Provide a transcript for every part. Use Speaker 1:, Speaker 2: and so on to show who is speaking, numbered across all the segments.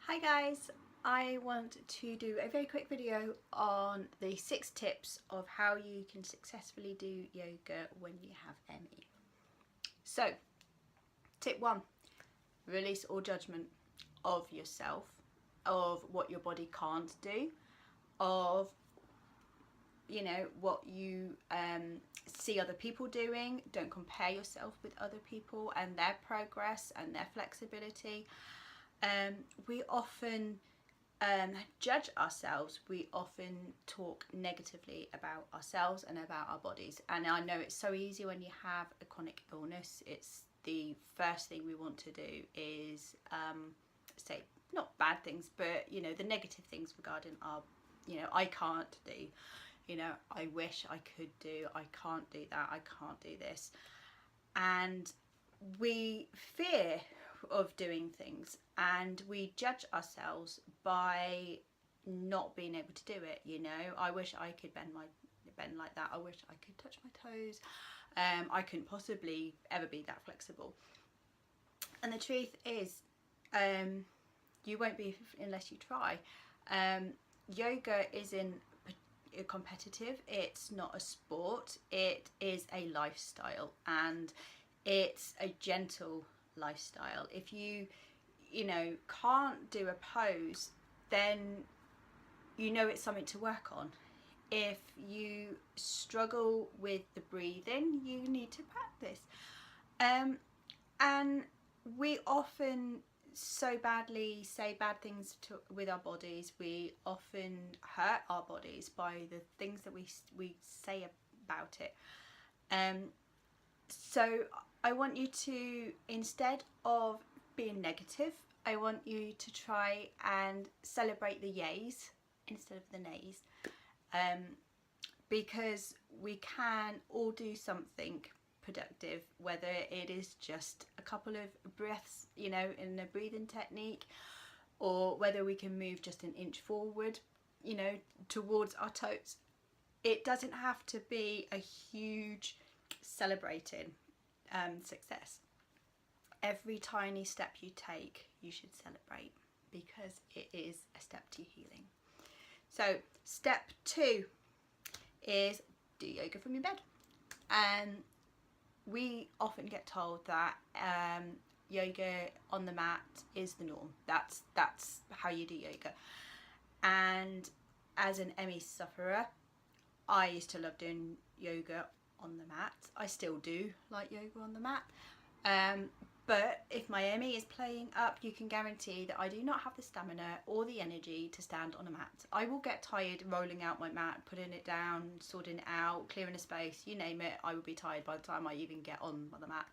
Speaker 1: Hi guys, I want to do a very quick video on the 6 tips of how you can successfully do yoga when you have ME. So, tip 1, release all judgment of yourself, of what your body can't do, of what you see other people doing. Don't compare yourself with other people and their progress and their flexibility. We often judge ourselves. We often talk negatively about ourselves and about our bodies, and I know it's so easy when you have a chronic illness. It's the first thing we want to do is say not bad things, but the negative things regarding our I can't do, I wish I could do, I can't do that, I can't do this. And we fear of doing things and we judge ourselves by not being able to do it. I wish I could bend like that, I wish I could touch my toes. I couldn't possibly ever be that flexible. And the truth is, you won't be unless you try. Yoga isn't competitive, it's not a sport, it is a lifestyle, and it's a gentle lifestyle. If you can't do a pose, then it's something to work on. If you struggle with the breathing, you need to practice. And we often so badly say bad things with our bodies. We often hurt our bodies by the things that we say about it. So I want you to, instead of being negative, I want you to try and celebrate the yays instead of the nays, because we can all do something productive, whether it is just a couple of breaths in a breathing technique, or whether we can move just an inch forward towards our toes. It doesn't have to be a huge celebrating success. Every tiny step you take, you should celebrate, because it is a step to healing. So step 2 is do yoga from your bed. We often get told that yoga on the mat is the norm. That's how you do yoga. And as an ME sufferer, I used to love doing yoga on the mat. I still do like yoga on the mat. But if my ME is playing up, you can guarantee that I do not have the stamina or the energy to stand on a mat. I will get tired rolling out my mat, putting it down, sorting it out, clearing a space, you name it. I will be tired by the time I even get on the mat.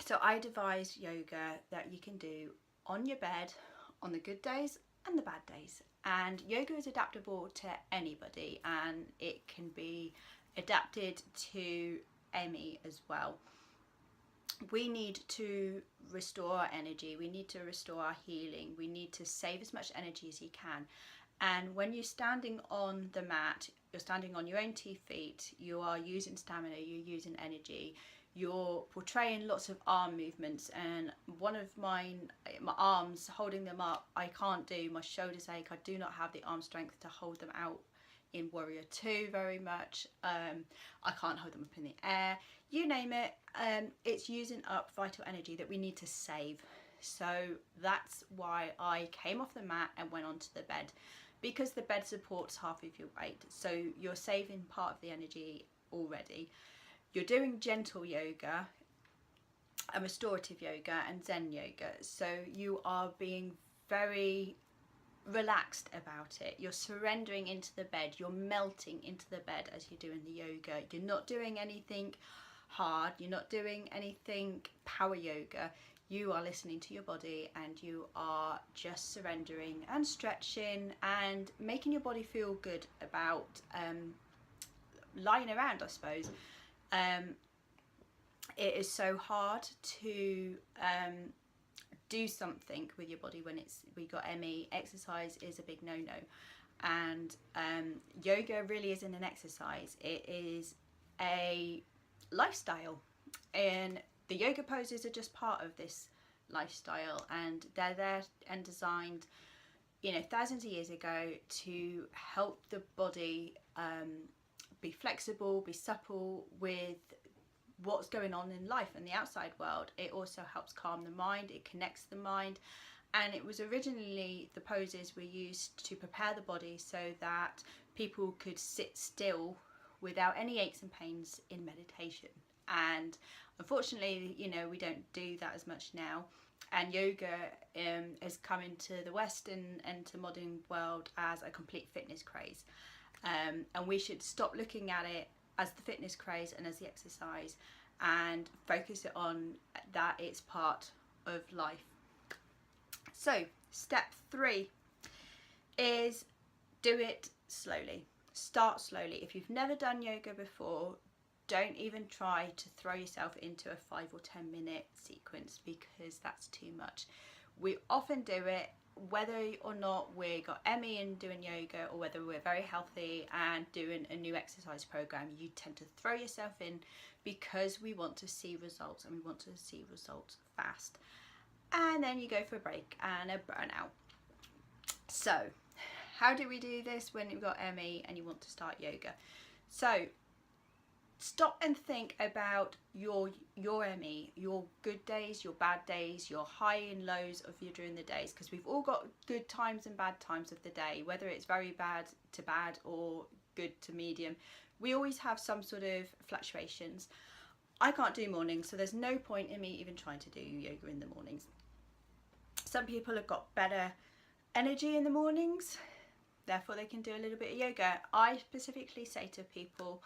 Speaker 1: So I devise yoga that you can do on your bed on the good days and the bad days. And yoga is adaptable to anybody, and it can be adapted to ME as well. We need to restore our energy, we need to restore our healing, we need to save as much energy as you can. And when you're standing on the mat, you're standing on your own 2 feet, you are using stamina, you're using energy, you're portraying lots of arm movements, and one of my arms, holding them up, I can't do. My shoulders ache, I do not have the arm strength to hold them out in Warrior 2 very much. I can't hold them up in the air, you name it. It's using up vital energy that we need to save. So that's why I came off the mat and went onto the bed, because the bed supports half of your weight, so you're saving part of the energy already. You're doing gentle yoga and restorative yoga and Zen yoga, so you are being very relaxed about it. You're surrendering into the bed, you're melting into the bed as you're doing the yoga. You're not doing anything hard, you're not doing anything power yoga. You are listening to your body, and you are just surrendering and stretching and making your body feel good about lying around, I suppose. It is so hard to do something with your body when we got ME. Exercise is a big no-no, and yoga really isn't an exercise, it is a lifestyle, and the yoga poses are just part of this lifestyle, and they're there and designed, you know, thousands of years ago to help the body be flexible, be supple with what's going on in life and the outside world. It also helps calm the mind, it connects the mind, and it was originally, the poses were used to prepare the body so that people could sit still without any aches and pains in meditation. And unfortunately, you know, we don't do that as much now, and yoga has come into the West and to modern world as a complete fitness craze, and we should stop looking at it as the fitness craze and as the exercise, and focus it on that it's part of life. So step 3 is do it slowly. Start slowly. If you've never done yoga before, don't even try to throw yourself into a 5 or 10 minute sequence, because that's too much. We often do it whether or not we got Emmy and doing yoga, or whether we're very healthy and doing a new exercise program. You tend to throw yourself in because we want to see results, and we want to see results fast. And then you go for a break and a burnout. So how do we do this when you've got Emmy and you want to start yoga? So stop and think about your Emmy, your good days, your bad days, your high and lows of you during the days, because we've all got good times and bad times of the day, whether it's very bad to bad or good to medium. We always have some sort of fluctuations. I can't do mornings, so there's no point in me even trying to do yoga in the mornings. Some people have got better energy in the mornings, therefore they can do a little bit of yoga. I specifically say to people,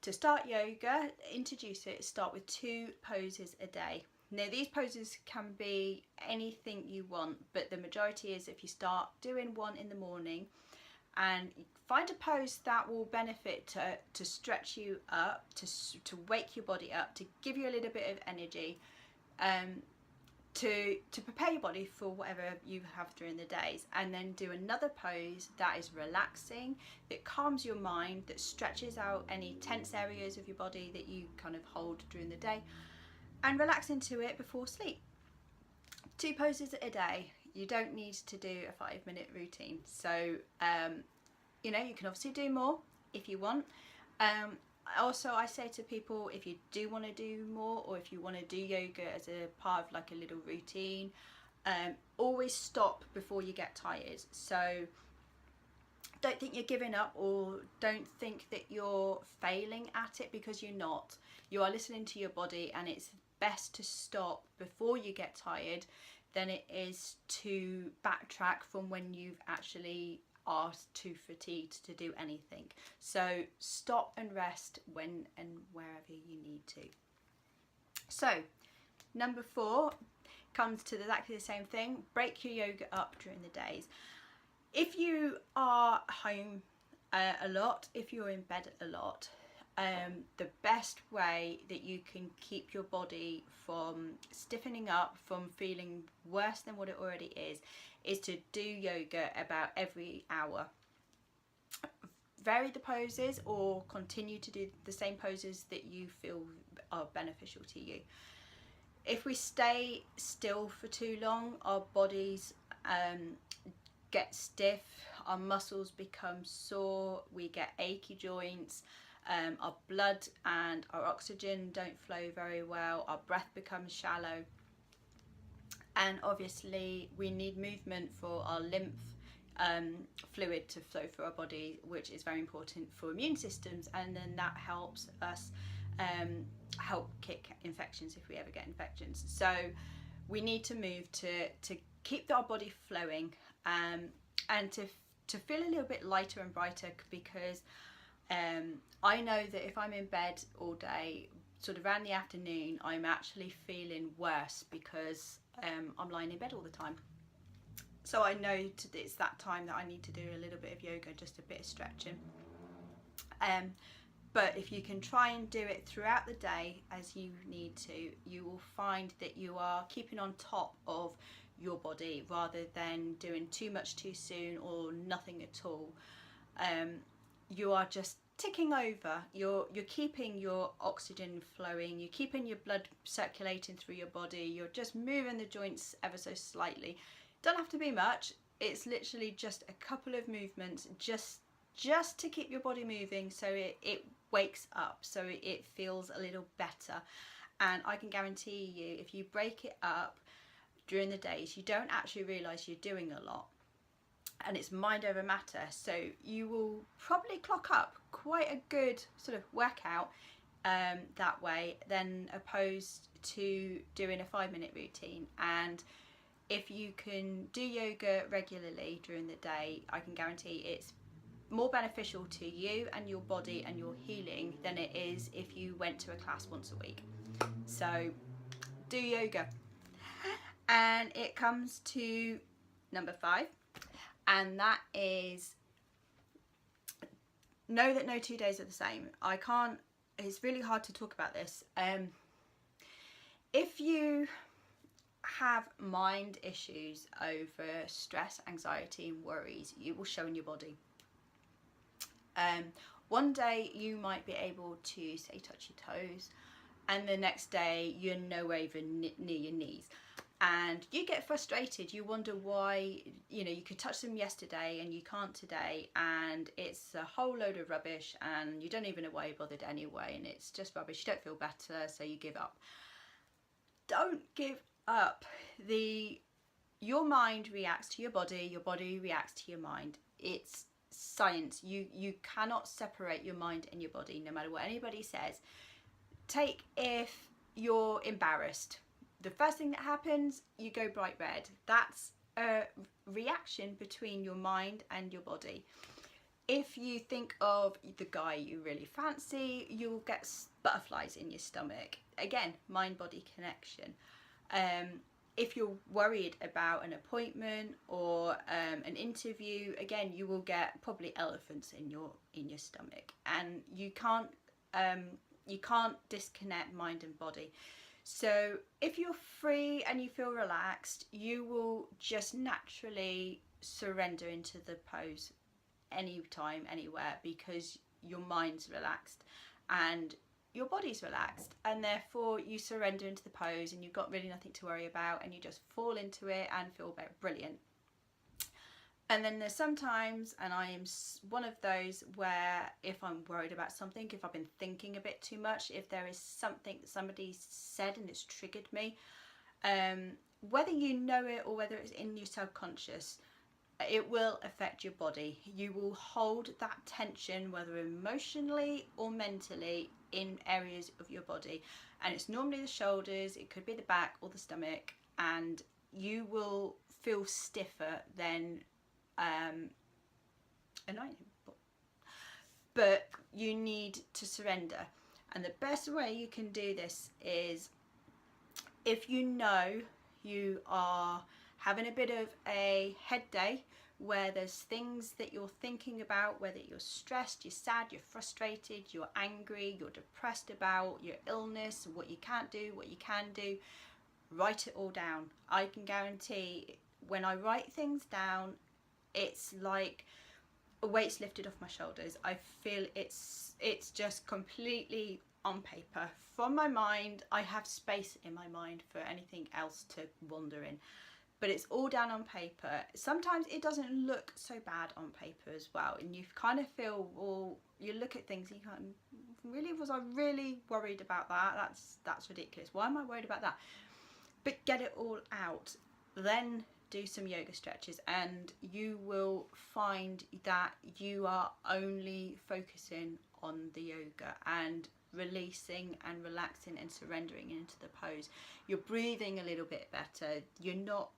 Speaker 1: to start yoga, introduce it, start with 2 poses a day. Now these poses can be anything you want, but the majority is if you start doing 1 in the morning, and find a pose that will benefit to stretch you up, to wake your body up, to give you a little bit of energy, to prepare your body for whatever you have during the days, and then do another pose that is relaxing, that calms your mind, that stretches out any tense areas of your body that you kind of hold during the day, and relax into it before sleep. 2 poses a day. You don't need to do a 5-minute routine. So you know, you can obviously do more if you want. Also, I say to people, if you do want to do more, or if you want to do yoga as a part of like a little routine, always stop before you get tired. So don't think you're giving up, or don't think that you're failing at it, because you're not. You are listening to your body, and it's best to stop before you get tired than it is to backtrack from when you've actually are too fatigued to do anything. So stop and rest when and wherever you need to. So number 4 comes to exactly the same thing. Break your yoga up during the days. If you are home a lot, if you're in bed a lot, the best way that you can keep your body from stiffening up, from feeling worse than what it already is to do yoga about every hour. Vary the poses, or continue to do the same poses that you feel are beneficial to you. If we stay still for too long, our bodies get stiff, our muscles become sore, we get achy joints, our blood and our oxygen don't flow very well, our breath becomes shallow, and obviously we need movement for our lymph fluid to flow through our body, which is very important for immune systems, and then that helps us help kick infections if we ever get infections. So we need to move to keep our body flowing, and to feel a little bit lighter and brighter, because I know that if I'm in bed all day, sort of around the afternoon, I'm actually feeling worse because I'm lying in bed all the time. So I know it's that time that I need to do a little bit of yoga, just a bit of stretching. But if you can try and do it throughout the day as you need to, you will find that you are keeping on top of your body rather than doing too much too soon or nothing at all. You are just ticking over. You're keeping your oxygen flowing, you're keeping your blood circulating through your body, you're just moving the joints ever so slightly. Don't have to be much. It's literally just a couple of movements, just to keep your body moving, so it wakes up, so it feels a little better. And I can guarantee you, if you break it up during the days, you don't actually realise you're doing a lot, and it's mind over matter. So you will probably clock up quite a good sort of workout that way, than opposed to doing a 5-minute routine. And if you can do yoga regularly during the day, I can guarantee it's more beneficial to you and your body and your healing than it is if you went to a class once a week. So do yoga. And it comes to number 5, and that is, know that no 2 days are the same. It's really hard to talk about this. If you have mind issues over stress, anxiety and worries, you will show in your body. One day you might be able to, say, touch your toes, and the next day you're nowhere even near your knees, and you get frustrated. You wonder why, you could touch them yesterday and you can't today, and it's a whole load of rubbish, and you don't even know why you bothered anyway, and it's just rubbish. You don't feel better, so you give up. Don't give up. Your mind reacts to your body reacts to your mind. It's science. You cannot separate your mind and your body, no matter what anybody says. Take, if you're embarrassed, the first thing that happens, you go bright red. That's a reaction between your mind and your body. If you think of the guy you really fancy, you'll get butterflies in your stomach. Again, mind-body connection. If you're worried about an appointment or an interview, again, you will get probably elephants in your stomach, and you can't disconnect mind and body. So if you're free and you feel relaxed, you will just naturally surrender into the pose anytime, anywhere, because your mind's relaxed and your body's relaxed, and therefore you surrender into the pose and you've got really nothing to worry about, and you just fall into it and feel brilliant. And then there's sometimes, and I am one of those, where if I'm worried about something, if I've been thinking a bit too much, if there is something that somebody said and it's triggered me, whether you know it or whether it's in your subconscious, it will affect your body. You will hold that tension, whether emotionally or mentally, in areas of your body, and it's normally the shoulders, it could be the back or the stomach, and you will feel stiffer than a 9. But you need to surrender, and the best way you can do this is, if you know you are having a bit of a head day where there's things that you're thinking about, whether you're stressed, you're sad, you're frustrated, you're angry, you're depressed about your illness, what you can't do, what you can do, write it all down. I can guarantee when I write things down, it's like a weight's lifted off my shoulders. I feel it's just completely on paper. From my mind, I have space in my mind for anything else to wander in. But it's all down on paper. Sometimes it doesn't look so bad on paper as well, and you kind of feel, well, you look at things and you can't, really, was I really worried about that? That's ridiculous. Why am I worried about that? But get it all out. Then do some yoga stretches, and you will find that you are only focusing on the yoga and releasing and relaxing and surrendering into the pose. You're breathing a little bit better, you're not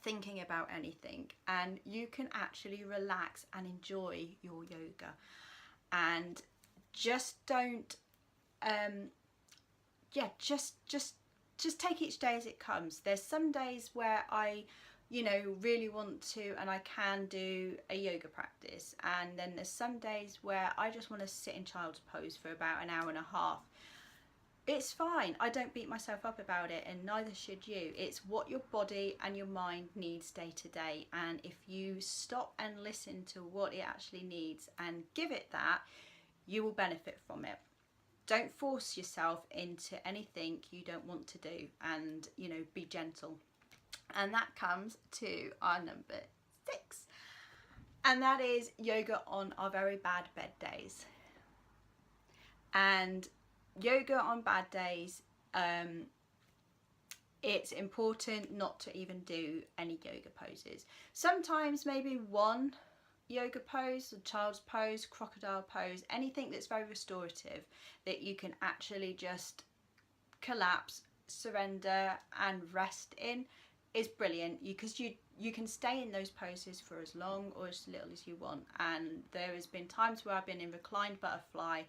Speaker 1: thinking about anything, and you can actually relax and enjoy your yoga. And just don't just take each day as it comes. There's some days where I really want to, and I can do a yoga practice, and then there's some days where I just want to sit in child's pose for about an hour and a half. It's fine. I don't beat myself up about it, and neither should you. It's what your body and your mind needs day to day, and if you stop and listen to what it actually needs and give it that, you will benefit from it. Don't force yourself into anything you don't want to do, and you know, be gentle. And that comes to our number 6, and that is yoga on our very bad bed days. And yoga on bad days, it's important not to even do any yoga poses. Sometimes maybe one yoga pose, a child's pose, crocodile pose, anything that's very restorative, that you can actually just collapse, surrender and rest in, is brilliant, because you can stay in those poses for as long or as little as you want. And there has been times where I've been in reclined butterfly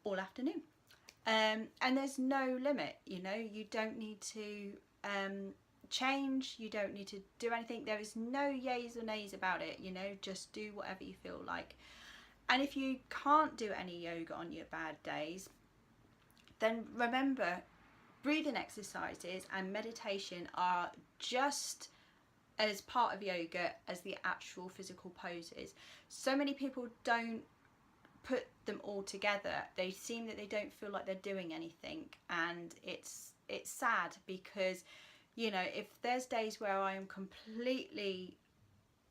Speaker 1: all afternoon, and there's no limit. You know, you don't need to change, you don't need to do anything. There is no yays or nays about it. You know, just do whatever you feel like. And if you can't do any yoga on your bad days, then remember, breathing exercises and meditation are just as part of yoga as the actual physical poses. So many people don't put them all together. They seem that they don't feel like they're doing anything, and it's sad, because you know, if there's days where I am completely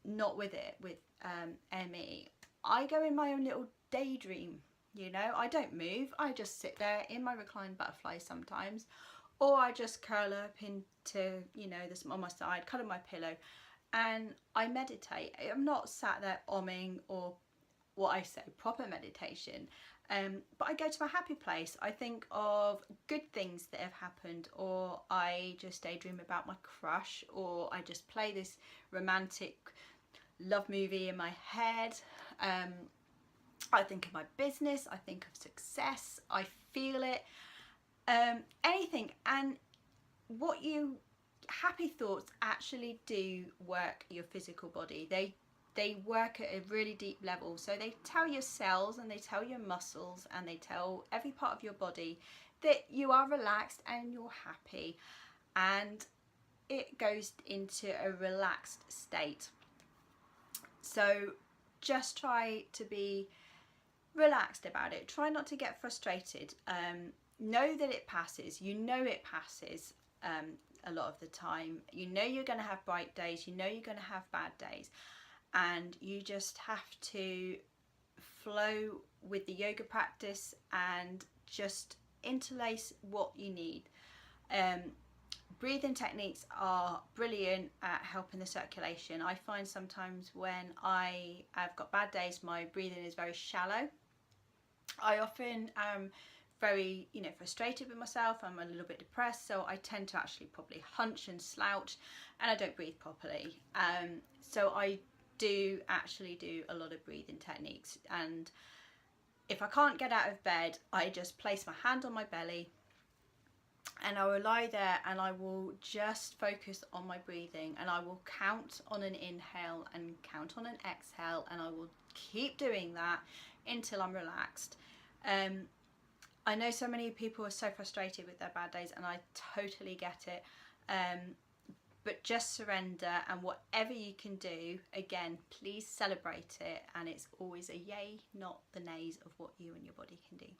Speaker 1: not with it with ME, I go in my own little daydream. You know, I don't move, I just sit there in my reclined butterfly sometimes, or I just curl up into, you know, this on my side, cuddle my pillow, and I meditate. I'm not sat there omming or what I say, proper meditation, but I go to a happy place. I think of good things that have happened, or I just daydream about my crush, or I just play this romantic love movie in my head. I think of my business, I think of success, I feel it, anything. And what you, happy thoughts actually do work your physical body. They work at a really deep level. So they tell your cells and they tell your muscles and they tell every part of your body that you are relaxed and you're happy, and it goes into a relaxed state. So just try to be relaxed about it. Try not to get frustrated. Know that it passes. You know it passes a lot of the time. You know you're going to have bright days. You know you're going to have bad days. And you just have to flow with the yoga practice and just interlace what you need. Breathing techniques are brilliant at helping the circulation. I find sometimes when I've got bad days, my breathing is very shallow. I often am very, you know, frustrated with myself. I'm a little bit depressed, so I tend to actually probably hunch and slouch, and I don't breathe properly. So I do actually do a lot of breathing techniques, and if I can't get out of bed, I just place my hand on my belly and I will lie there and I will just focus on my breathing, and I will count on an inhale and count on an exhale, and I will keep doing that until I'm relaxed. I know so many people are so frustrated with their bad days, and I totally get it. But just surrender, and whatever you can do, again, please celebrate it. And it's always a yay, not the nays of what you and your body can do.